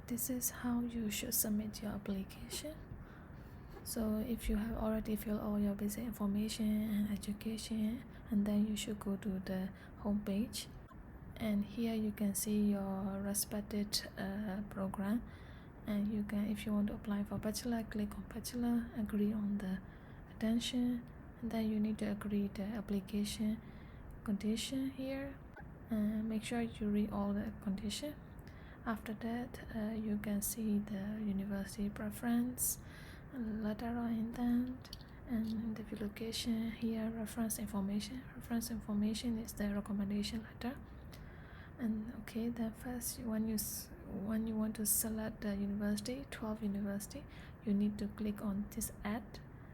this is how you should submit your application. So if you have already filled all your basic information and education, and then you should go to the home page, and here you can see your respected program, and you can, if you want to apply for bachelor, click on bachelor, agree on the attention, and then you need to agree the application condition here, and make sure you read all the condition. After that, you can see the university preference, letter of intent, and interview location. Here, reference information. Reference information is the recommendation letter. And okay, then first, when you want to select the university, 12 university, you need to click on this add,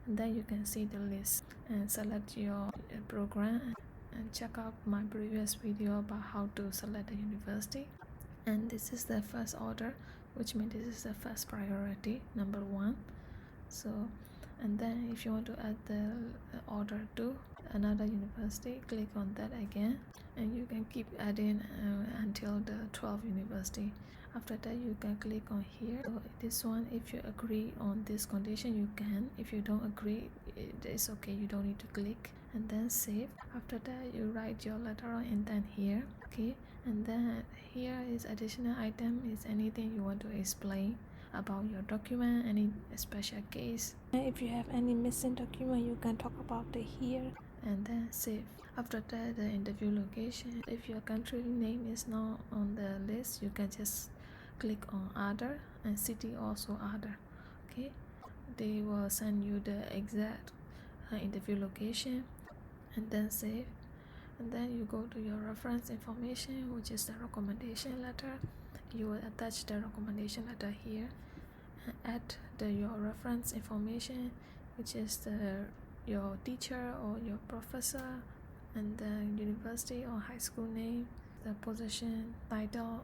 and then you can see the list and select your program, and check out my previous video about how to select the university. And this is the first order, which means this is the first priority, number 1. So, and then if you want to add the order to another university, click on that again, and you can keep adding until the 12 university. After that, you can click on here. So this one, if you agree on this condition, you can. If you don't agree, it's okay, you don't need to click, and then save. After that, you write your letter of intent here, okay, and then here is additional item, is anything you want to explain about your document, any special case. If you have any missing document, you can talk about it here, and then save. After that, the interview location, if your country name is not on the list, you can just click on other, and city also other, okay. They will send you the exact interview location, and then save. And then you go to your reference information, which is the recommendation letter. You will attach the recommendation letter here, and add your reference information, which is your teacher or your professor, and the university or high school name, the position title,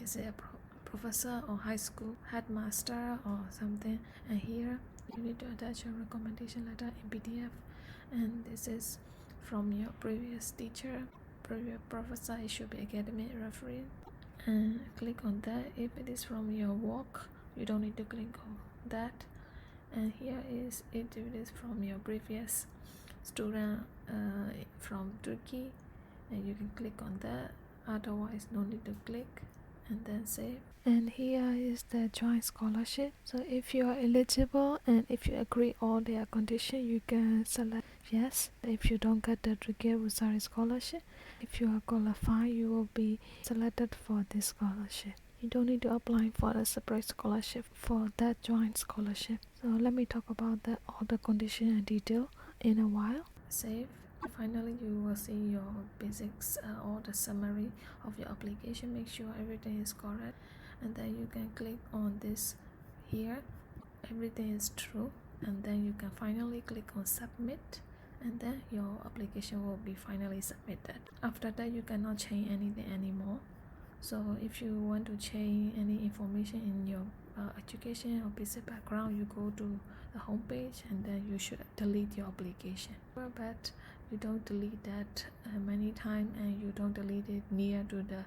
is it a professor or high school headmaster or something. And here you need to attach your recommendation letter in PDF, and this is from your previous teacher, previous professor. It should be academic reference, and click on that. If it is from your work, you don't need to click on that. And here is it is from your previous student from Turkey, and you can click on that. Otherwise, no need to click, and then save. And here is the joint scholarship. So if you are eligible and if you agree all their conditions, you can select yes. If you don't get the Turkiye Burslari Scholarship, if you are qualified, you will be selected for this scholarship. You don't need to apply for a separate scholarship for that joint scholarship. So let me talk about all the condition and detail in a while. Save. Finally, you will see your basics or the summary of your application. Make sure everything is correct, and then you can click on this here, everything is true, and then you can finally click on submit, and then your application will be finally submitted. After that, you cannot change anything anymore. So if you want to change any information in your education or basic background, you go to the home page, and then you should delete your application. But you don't delete that many times, and you don't delete it near to the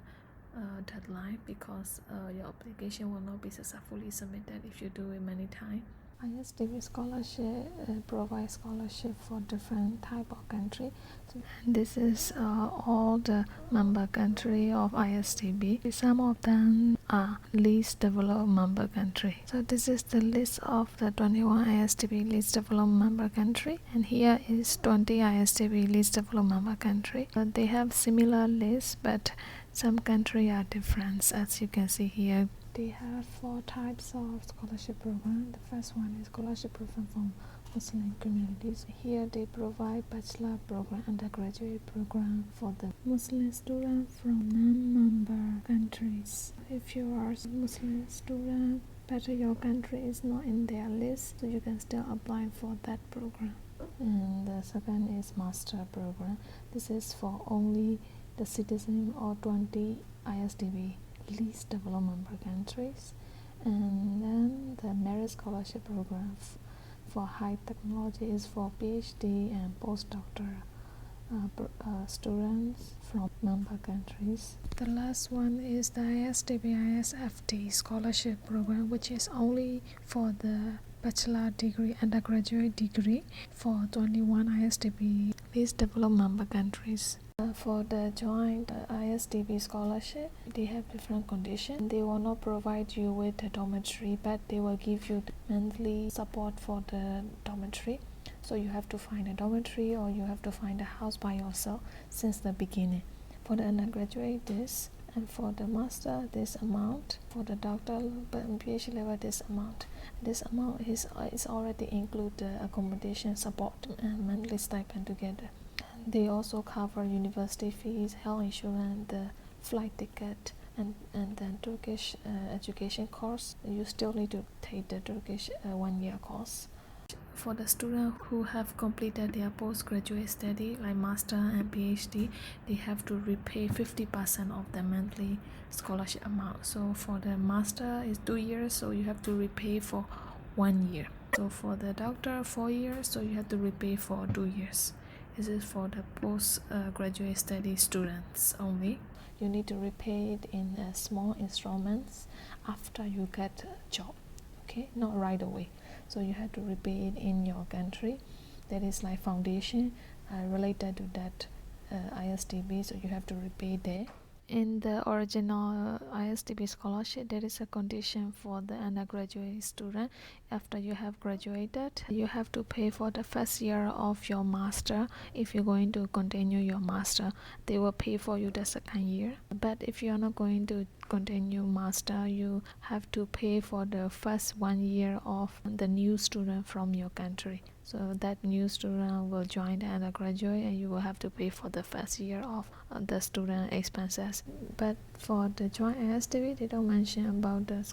deadline, because your application will not be successfully submitted if you do it many times. ISDB scholarship provides scholarship for different type of country. So this is all the member country of ISDB. Some of them are least developed member country. So this is the list of the 21 ISDB least developed member country, and here is 20 ISDB least developed member country. So they have similar lists, but some countries are different. As you can see here, they have 4 types of scholarship program. The first one is scholarship program for Muslim communities. Here they provide bachelor program, undergraduate program for the Muslim students from non-member countries. If you are a Muslim student, but your country is not in their list, so you can still apply for that program. And the second is master program. This is for only the citizen or 20 ISDB least developed member countries. And then the merit scholarship program for high technology is for PhD and postdoctoral. students from member countries. The last one is the ISDB ISFT scholarship program, which is only for the bachelor degree, undergraduate degree for 21 ISDB least developed member countries. For the Joint-ISDB scholarship, they have different conditions. They will not provide you with a dormitory, but they will give you the monthly support for the dormitory. So you have to find a dormitory or you have to find a house by yourself since the beginning. For the undergraduate, this, and for the master, this amount. For the doctor and PhD level, this amount. This amount is already include the accommodation support and monthly stipend together. They also cover university fees, health insurance, the flight ticket, and then Turkish education course. You still need to take the Turkish 1-year course. For the students who have completed their postgraduate study like master and PhD, they have to repay 50% of the monthly scholarship amount. So for the master is 2 years, so you have to repay for 1 year. So for the doctor 4 years, so you have to repay for 2 years. This is for the postgraduate study students only. You need to repay it in small installments after you get a job, okay, not right away. So you have to repay it in your country. That is like foundation related to that ISDB, so you have to repay there. In the original ISDB scholarship, there is a condition for the undergraduate student. After you have graduated, you have to pay for the first year of your master. If you're going to continue your master, they will pay for you the second year. But if you are not going to continue master, you have to pay for the first 1 year of the new student from your country. So that new student will join the undergraduate and you will have to pay for the first year of the student expenses. But for the Joint-ISDB, they don't mention about the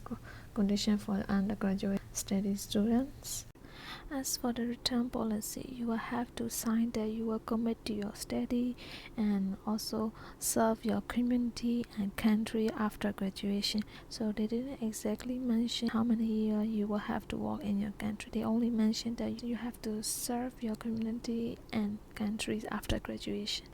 condition for undergraduate study students. As for the return policy, you will have to sign that you will commit to your study and also serve your community and country after graduation. So they didn't exactly mention how many years you will have to work in your country. They only mentioned that you have to serve your community and countries after graduation.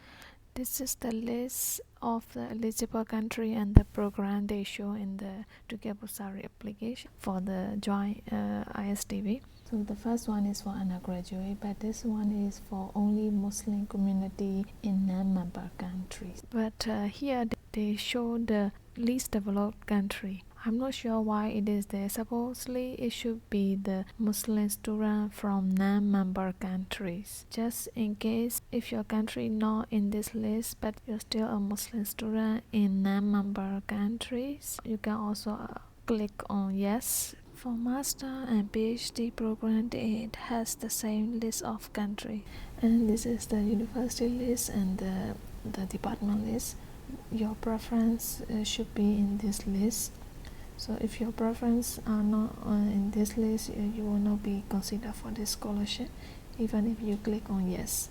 This is the list of the eligible country and the program they show in the Turkiye Burslari application for the Joint-ISDB. So the first one is for undergraduate, but this one is for only Muslim community in non-member countries. But here they show the least developed country. I'm not sure why it is there. Supposedly it should be the Muslim student from non-member countries. Just in case if your country not in this list but you're still a Muslim student in non-member countries, you can also click on yes. For master and PhD program, it has the same list of country, and this is the university list and the department list. Your preference should be in this list. So if your preference are not in this list, you will not be considered for this scholarship, even if you click on yes.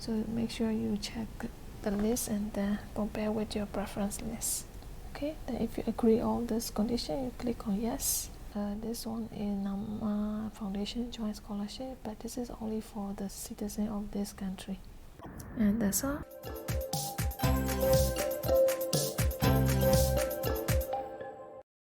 So make sure you check the list and compare with your preference list. Okay, then if you agree all this condition, you click on yes. This one is Foundation Joint Scholarship, but this is only for the citizen of this country. And that's all.